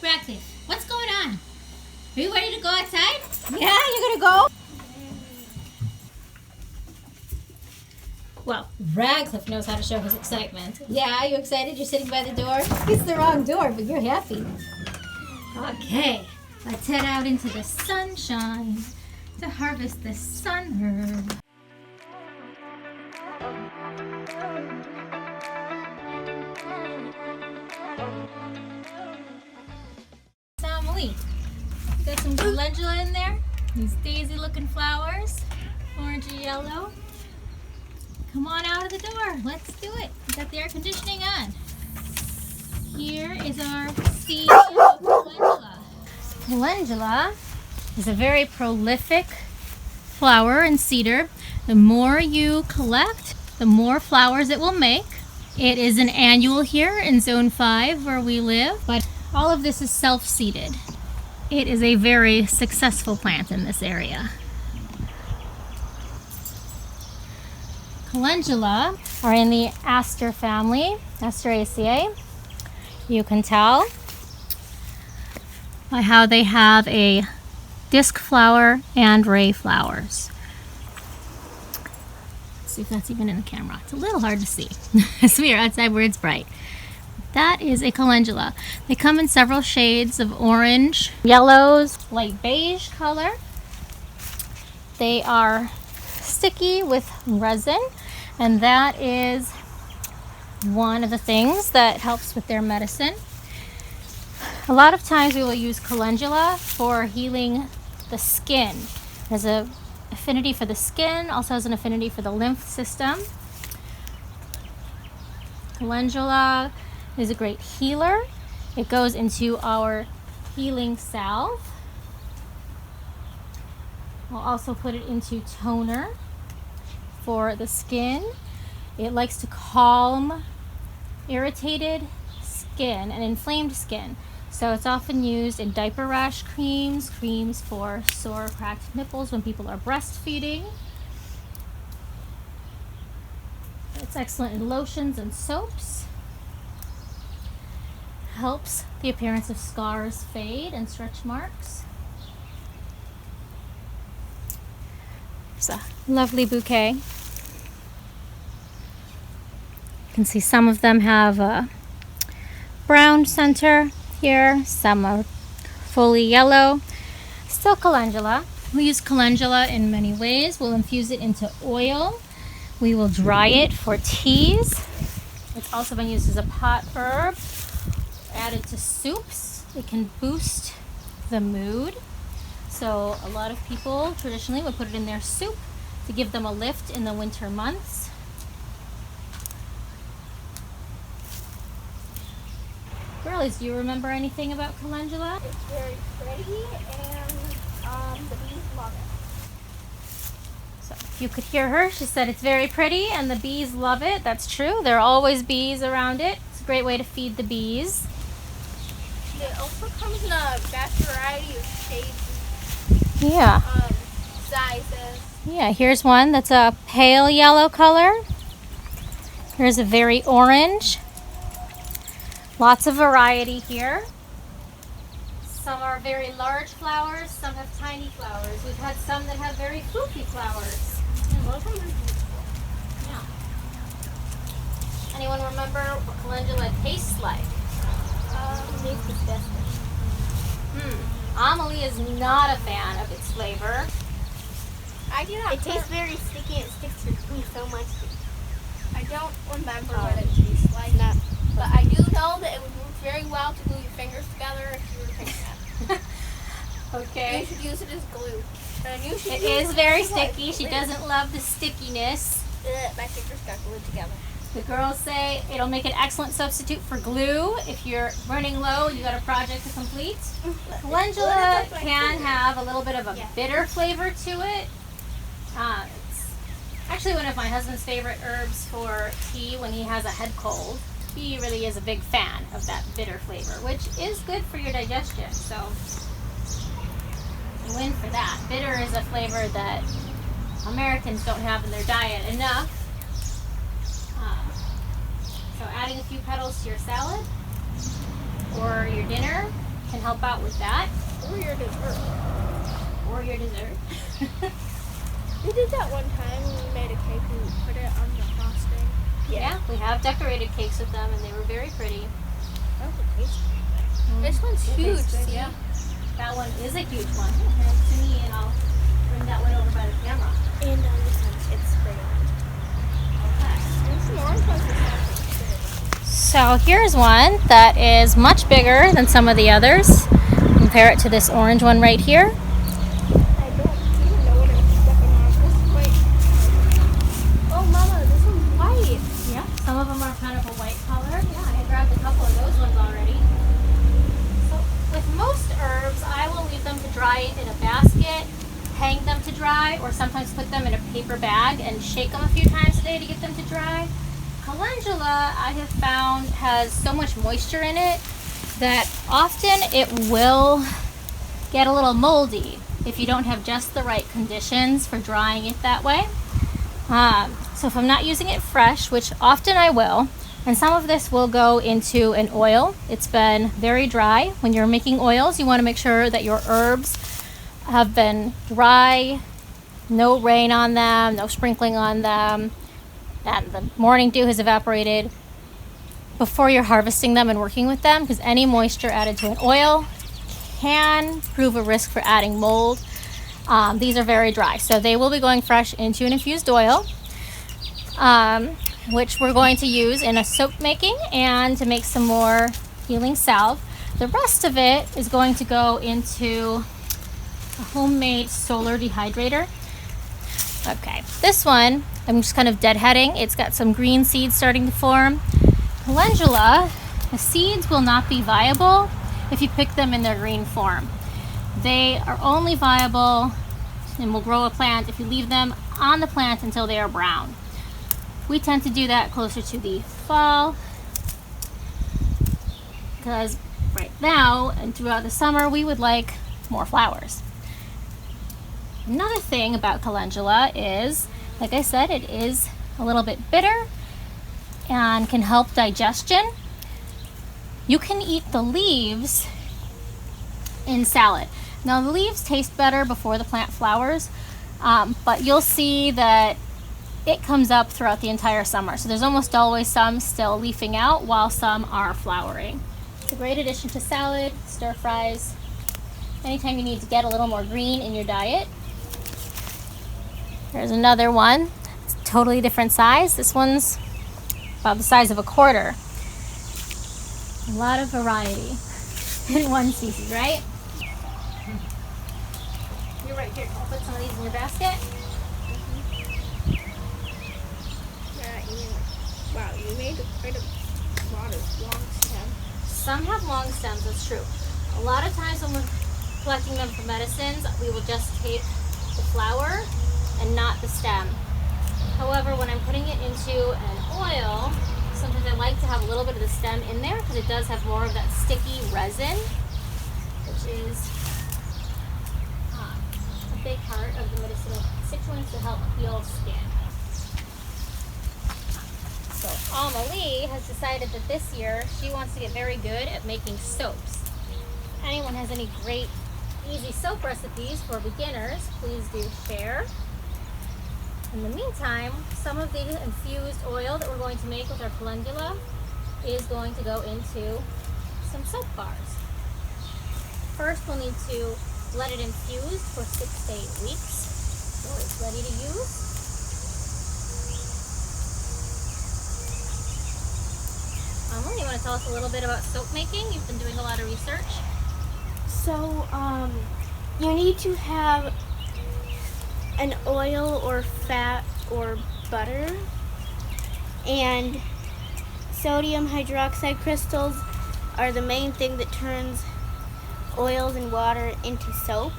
Radcliffe, what's going on? Are you ready to go outside? Yeah, you're gonna go? Well, Radcliffe knows how to show his excitement. Yeah, you excited? You're sitting by the door? It's the wrong door, but you're happy. Okay, let's head out into the sunshine to harvest the sun herb. Emily, got some calendula in there. These daisy looking flowers, orangey yellow. Come on out of the door. Let's do it. We got the air conditioning on. Here is our seed of calendula. Calendula is a very prolific flower and cedar. The more you collect, the more flowers it will make. It is an annual here in Zone 5 where we live, but all of this is self-seeded. It is a very successful plant in this area. Calendula are in the aster family, Asteraceae. You can tell by how they have a disc flower and ray flowers. Let's see if that's even in the camera. It's a little hard to see as we are outside where it's bright. That is a calendula. They come in several shades of orange, yellows, light beige color. They are sticky with resin, and that is one of the things that helps with their medicine. A lot of times we will use calendula for healing the skin. There's an affinity for the skin, also has an affinity for the lymph system. Calendula is a great healer. It goes into our healing salve. We'll also put it into toner for the skin. It likes to calm irritated skin and inflamed skin. So it's often used in diaper rash creams, creams for sore, cracked nipples when people are breastfeeding. It's excellent in lotions and soaps. Helps the appearance of scars fade and stretch marks. It's a lovely bouquet. You can see some of them have a brown center here, some are fully yellow. Still calendula. We use calendula in many ways. We'll infuse it into oil. We will dry it for teas. It's also been used as a pot herb. Added to soups. It can boost the mood. So a lot of people traditionally would put it in their soup to give them a lift in the winter months. Girlies, do you remember anything about calendula? It's very pretty and the bees love it. So if you could hear her, she said it's very pretty and the bees love it. That's true. There are always bees around it. It's a great way to feed the bees. It also comes in a vast variety of shades Yeah. and sizes. Yeah, here's one that's a pale yellow color. Here's a very orange. Lots of variety here. Some are very large flowers, some have tiny flowers. We've had some that have very floofy flowers. Yeah. Anyone remember what calendula tastes like? It's disgusting. Amelie is not a fan of its flavor. I do not. It tastes very sticky and it sticks to me so much. I don't remember what it tastes like. But I do know that it would work very well to glue your fingers together if you were to pick that. Okay. You should use it as glue. And you should It is very sticky. She doesn't love the stickiness. My fingers got glued together. The girls say it'll make an excellent substitute for glue. If you're running low, you got a project to complete. Calendula can have a little bit of a bitter flavor to it. It's actually one of my husband's favorite herbs for tea when he has a head cold. He really is a big fan of that bitter flavor, which is good for your digestion. So you win for that. Bitter is a flavor that Americans don't have in their diet enough. So adding a few petals to your salad or your dinner can help out with that. Or your dessert. Or your dessert. We did that one time when we made a cake and we put it on the frosting. Yeah, we have decorated cakes with them and they were very pretty. That would taste good. This one's huge, see? Yeah. That one is a huge one. Hand it to me and I'll bring that one over by the camera. And this one, it's pretty. There's some orange ones. So here's one that is much bigger than some of the others. Compare it to this orange one right here. I don't even know what I'm stepping on. This is white. Oh, Mama, this one's white. Yeah, some of them are kind of a white color. Yeah, I grabbed a couple of those ones already. So with most herbs, I will leave them to dry in a basket, hang them to dry, or sometimes put them in a paper bag and shake them a few times a day to get them to dry. Calendula, I have found, has so much moisture in it that often it will get a little moldy if you don't have just the right conditions for drying it that way. So if I'm not using it fresh, which often I will, and some of this will go into an oil. It's been very dry. When you're making oils, you want to make sure that your herbs have been dry, no rain on them, no sprinkling on them, and the morning dew has evaporated before you're harvesting them and working with them, because any moisture added to an oil can prove a risk for adding mold. These are very dry, so they will be going fresh into an infused oil, which we're going to use in a soap making and to make some more healing salve. The rest of it is going to go into a homemade solar dehydrator. Okay, this one I'm just kind of deadheading. It's got some green seeds starting to form. Calendula, the seeds will not be viable if you pick them in their green form. They are only viable and will grow a plant if you leave them on the plant until they are brown. We tend to do that closer to the fall because right now and throughout the summer we would like more flowers. Another thing about calendula is, like I said, it is a little bit bitter and can help digestion. You can eat the leaves in salad. Now the leaves taste better before the plant flowers, but you'll see that it comes up throughout the entire summer. So there's almost always some still leafing out while some are flowering. It's a great addition to salad, stir fries, anytime you need to get a little more green in your diet. There's another one. It's a totally different size. This one's about the size of a quarter. A lot of variety in one species, right? You're right here. I'll put some of these in your basket. Wow, you made quite a lot of long stems. Some have long stems, that's true. A lot of times when we're collecting them for medicines, we will just take the flower and not the stem. However, when I'm putting it into an oil, sometimes I like to have a little bit of the stem in there because it does have more of that sticky resin, which is a big part of the medicinal constituents to help heal skin. So Amelie has decided that this year she wants to get very good at making soaps. If anyone has any great easy soap recipes for beginners, please do share. In the meantime, some of the infused oil that we're going to make with our calendula is going to go into some soap bars. First, we'll need to let it infuse for 6 to 8 weeks so it's ready to use. You want to tell us a little bit about soap making? You've been doing a lot of research. So, you need to have an oil or fat or butter, and sodium hydroxide crystals are the main thing that turns oils and water into soap.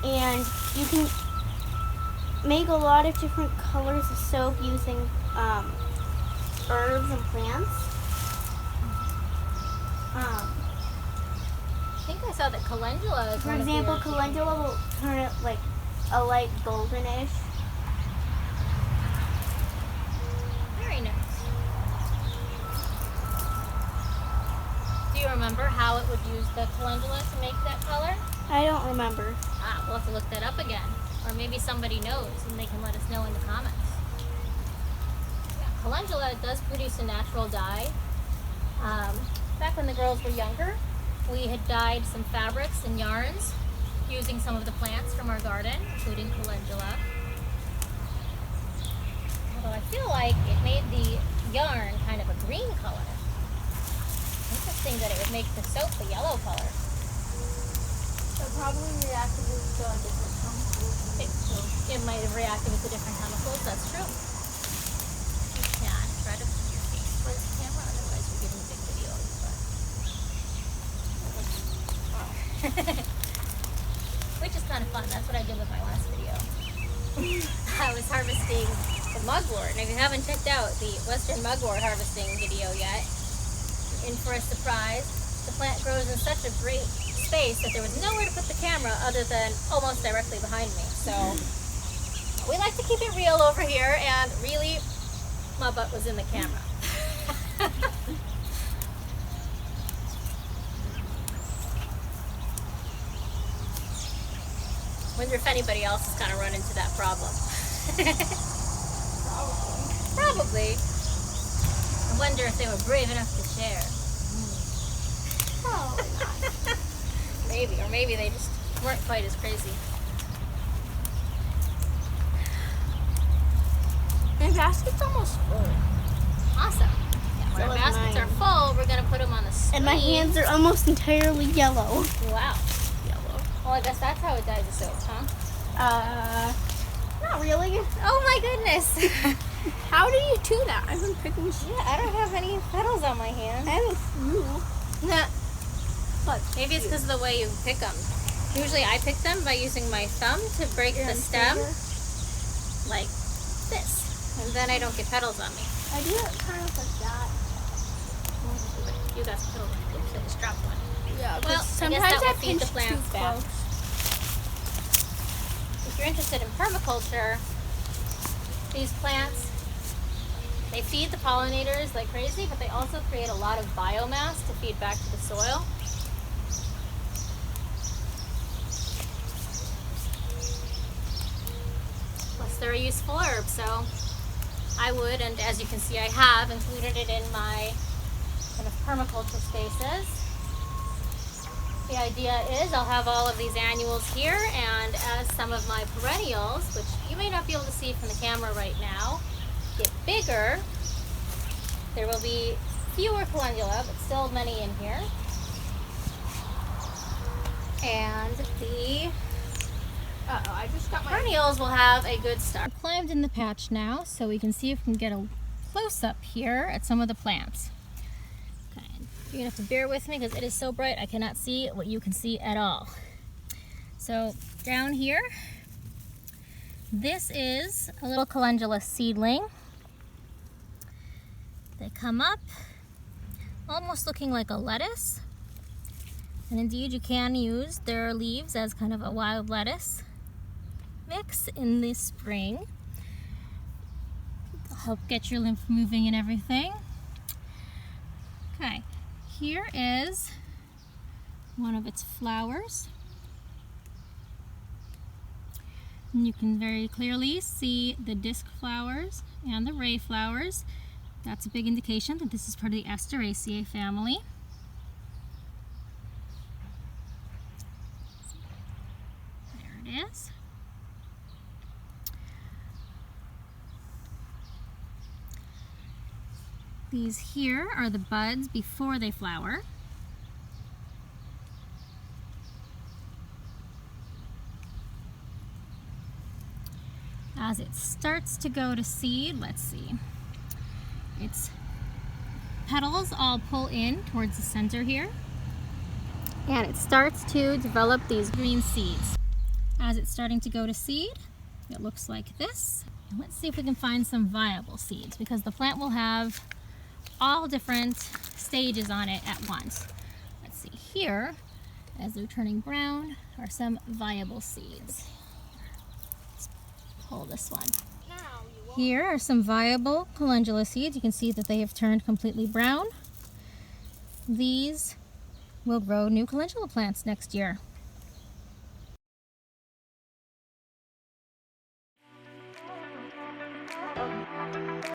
And you can make a lot of different colors of soap using herbs and plants. I think I saw that calendula is For example, calendula will turn it like a light goldenish. Very nice. Do you remember how it would use the calendula to make that color? I don't remember. We'll have to look that up again. Or maybe somebody knows and they can let us know in the comments. Yeah, calendula does produce a natural dye. Back when the girls were younger, we had dyed some fabrics and yarns using some of the plants from our garden, including calendula. Although I feel like it made the yarn kind of a green color. Interesting that it would make the soap a yellow color. So probably reacted with different chemicals. It might have reacted with the different chemicals, that's true. Yeah, try to put your face towards the camera, otherwise we're giving a big video. Which is kind of fun, that's what I did with my last video. I was harvesting the mugwort, and if you haven't checked out the western mugwort harvesting video yet, in for a surprise. The plant grows in such a great space that there was nowhere to put the camera other than almost directly behind me. So we like to keep it real over here, and really my butt was in the camera. Wonder if anybody else has kind of run into that problem. Probably. I wonder if they were brave enough to share. Probably not. Maybe, or maybe they just weren't quite as crazy. My basket's almost full. Awesome. Yeah, when So our is baskets mine. are full, we're going to put them on the screen. And my hands are almost entirely yellow. Wow. Yellow. Well, I guess that's how it dyes the soap, huh? Not really. Oh my goodness. How do you do that? I've been picking shit. Yeah, I don't have any petals on my hand. I have a few. Nah. But Maybe it's because of the way you pick them. Usually I pick them by using my thumb to break the stem, like this. And then I don't get petals on me. I do it kind of like that. You got some petals on you. Oops, I just dropped one. Yeah, Well, I sometimes guess that I will feed the pinch plants too back. close. If you're interested in permaculture, these plants, they feed the pollinators like crazy, but they also create a lot of biomass to feed back to the soil. Plus they're a useful herb, so I would, and as you can see I have, included it in my kind of permaculture spaces. The idea is I'll have all of these annuals here, and as some of my perennials, which you may not be able to see from the camera right now, get bigger, there will be fewer calendula, but still many in here. And the I just got my perennials will have a good start. I've climbed in the patch now, so we can see if we can get a close-up here at some of the plants. Okay. You're gonna have to bear with me because it is so bright I cannot see what you can see at all. So down here, this is a little calendula seedling. They come up almost looking like a lettuce. And indeed you can use their leaves as kind of a wild lettuce mix in the spring. It'll help get your lymph moving and everything. Okay, here is one of its flowers. And you can very clearly see the disc flowers and the ray flowers. That's a big indication that this is part of the Asteraceae family. There it is. These here are the buds before they flower. As it starts to go to seed, let's see, its petals all pull in towards the center here, and it starts to develop these green seeds. As it's starting to go to seed, it looks like this. And let's see if we can find some viable seeds, because the plant will have all different stages on it at once. Let's see here, as they're turning brown, are some viable seeds. Let's pull this one. Here are some viable calendula seeds. You can see that they have turned completely brown. These we'll grow new calendula plants next year.